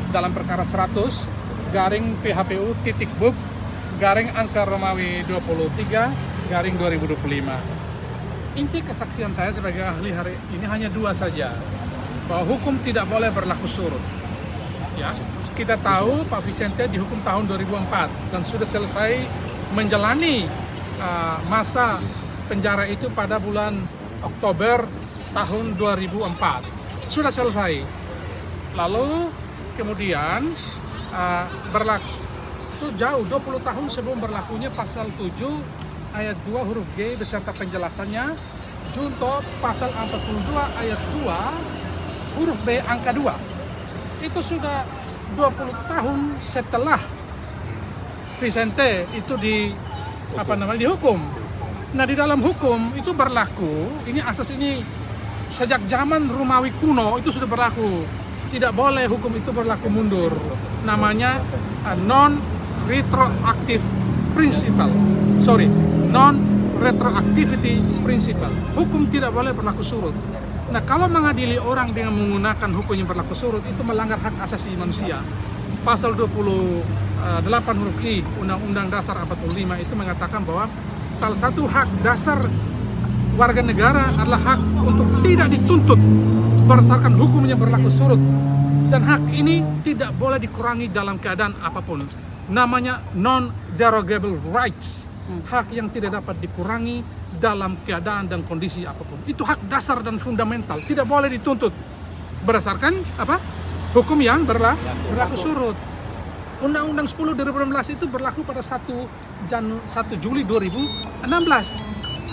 dalam perkara 100 garing PHPU titik bub garing angka Romawi 23 garing 2025. Inti kesaksian saya sebagai ahli hari ini hanya dua saja, bahwa hukum tidak boleh berlaku surut. Ya, kita tahu Pak Vicente dihukum tahun 2004 dan sudah selesai menjalani masa penjara itu pada bulan Oktober tahun 2004. Sudah selesai. Lalu kemudian berlaku itu jauh 20 tahun sebelum berlakunya pasal 7 ayat 2 huruf G beserta penjelasannya, junto pasal 42 ayat 2 huruf B angka 2. Itu sudah 20 tahun setelah Vicente itu dihukum. Nah, di dalam hukum itu berlaku, ini asas ini sejak zaman Romawi kuno itu sudah berlaku. Tidak boleh hukum itu berlaku mundur. Namanya non-retroactive principle. Non-retroactivity principle. Hukum tidak boleh berlaku surut. Nah, kalau mengadili orang dengan menggunakan hukum yang berlaku surut, itu melanggar hak asasi manusia. Pasal 28 huruf I Undang-Undang Dasar 45 itu mengatakan bahwa salah satu hak dasar warga negara adalah hak untuk tidak dituntut berdasarkan hukum yang berlaku surut. Dan hak ini tidak boleh dikurangi dalam keadaan apapun. Namanya non-derogable rights. Hak yang tidak dapat dikurangi dalam keadaan dan kondisi apapun. Itu hak dasar dan fundamental. Tidak boleh dituntut berdasarkan hukum yang berlaku surut. Undang-Undang 10 2016 itu berlaku pada 1 Juli 2016.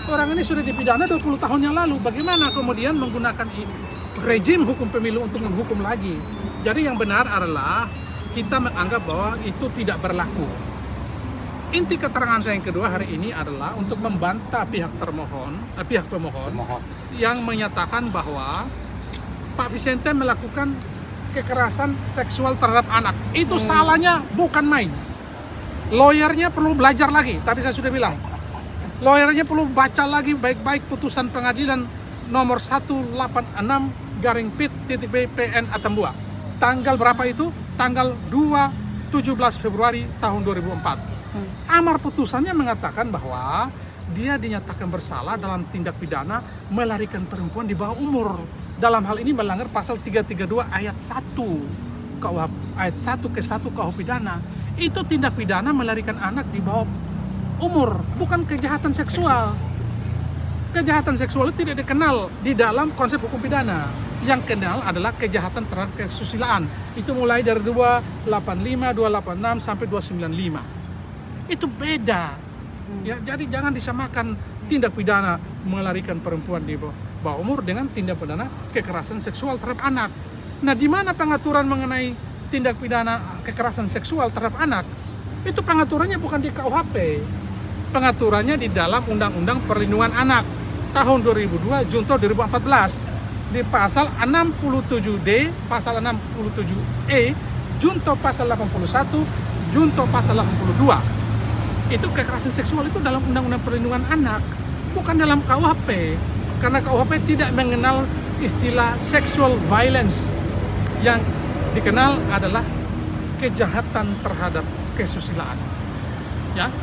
Orang ini sudah dipidana 20 tahun yang lalu. Bagaimana kemudian menggunakan rejim hukum pemilu untuk menghukum lagi? Jadi yang benar adalah kita menganggap bahwa itu tidak berlaku. Inti keterangan saya yang kedua hari ini adalah untuk membantah pihak pemohon yang menyatakan bahwa Pak Vicente melakukan kekerasan seksual terhadap anak. Itu salahnya bukan main. Lawyernya perlu belajar lagi. Tadi saya sudah bilang. Lawyernya perlu baca lagi baik-baik putusan pengadilan nomor 186 garing PIT.B PN Atambua. Tanggal berapa itu? Tanggal 17 Februari tahun 2004. Amar putusannya mengatakan bahwa dia dinyatakan bersalah dalam tindak pidana melarikan perempuan di bawah umur. Dalam hal ini melanggar pasal 332 ayat 1 KUH ayat 1 ke 1 KUH pidana. Itu tindak pidana melarikan anak di bawah umur, bukan kejahatan seksual. Kejahatan seksual itu tidak dikenal di dalam konsep hukum pidana. Yang kenal adalah kejahatan terhadap kesusilaan. Itu mulai dari 285, 286 sampai 295. Itu beda. Ya, jadi jangan disamakan tindak pidana melarikan perempuan di bawah umur dengan tindak pidana kekerasan seksual terhadap anak. Nah, di mana pengaturan mengenai tindak pidana kekerasan seksual terhadap anak? Itu pengaturannya bukan di KUHP. Pengaturannya di dalam Undang-Undang Perlindungan Anak tahun 2002 junto 2014 di pasal 67D, pasal 67E, junto pasal 81, junto pasal 82. Itu kekerasan seksual itu dalam Undang-Undang Perlindungan Anak, bukan dalam KUHP. Karena KUHP tidak mengenal istilah sexual violence. Yang dikenal adalah kejahatan terhadap kesusilaan. Ya.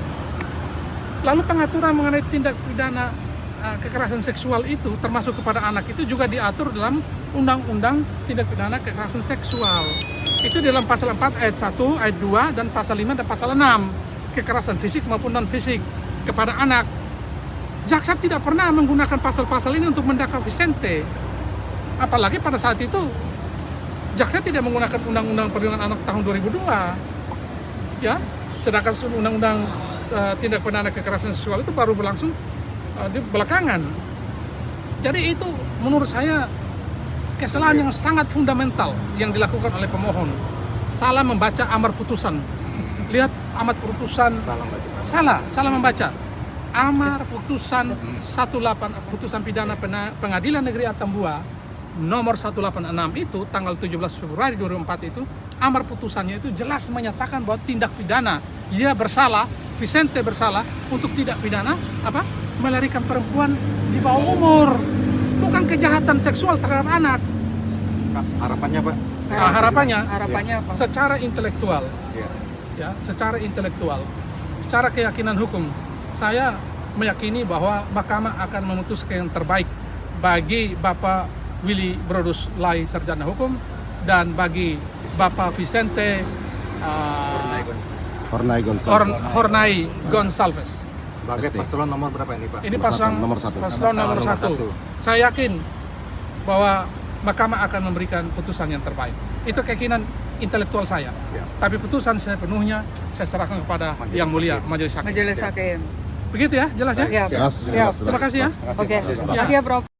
Lalu pengaturan mengenai tindak pidana kekerasan seksual itu termasuk kepada anak itu juga diatur dalam Undang-Undang Tindak Pidana Kekerasan Seksual. Itu dalam pasal 4 ayat 1, ayat 2 dan pasal 5 dan pasal 6. Kekerasan fisik maupun non fisik kepada anak. Jaksa tidak pernah menggunakan pasal-pasal ini untuk mendakwa Vicente. Apalagi pada saat itu jaksa tidak menggunakan Undang-Undang Perlindungan Anak tahun 2002. Ya, sedangkan Undang-Undang Tindak Pidana Kekerasan Seksual itu baru berlangsung di belakangan. Jadi itu menurut saya kesalahan yang sangat fundamental yang dilakukan oleh pemohon. Salah membaca amar putusan. Lihat amar putusan, salah membaca. Amar putusan 18 putusan pidana Pengadilan Negeri Atambua nomor 186 itu tanggal 17 Februari 2004 itu amar putusannya itu jelas menyatakan bahwa tindak pidana ia bersalah, Vicente bersalah untuk tidak pidana melarikan perempuan di bawah umur, bukan kejahatan seksual terhadap anak. Harapannya Pak, Harapannya apa? secara intelektual, ya, secara keyakinan hukum, saya meyakini bahwa mahkamah akan memutuskan yang terbaik bagi Bapak Willy Brodus Lai, sarjana hukum, dan bagi Bapak Vicente Hornay Gonçalves. Sebagai paslon nomor berapa ini, Pak? Ini paslon nomor satu. Saya yakin bahwa mahkamah akan memberikan putusan yang terbaik. Itu keyakinan intelektual saya. Tapi putusan saya penuhnya saya serahkan kepada Yang Mulia Majelis Hakim. Majelis Hakim. Begitu ya, jelas ya? Siap. Terima kasih ya. Oke. Siap, Prof.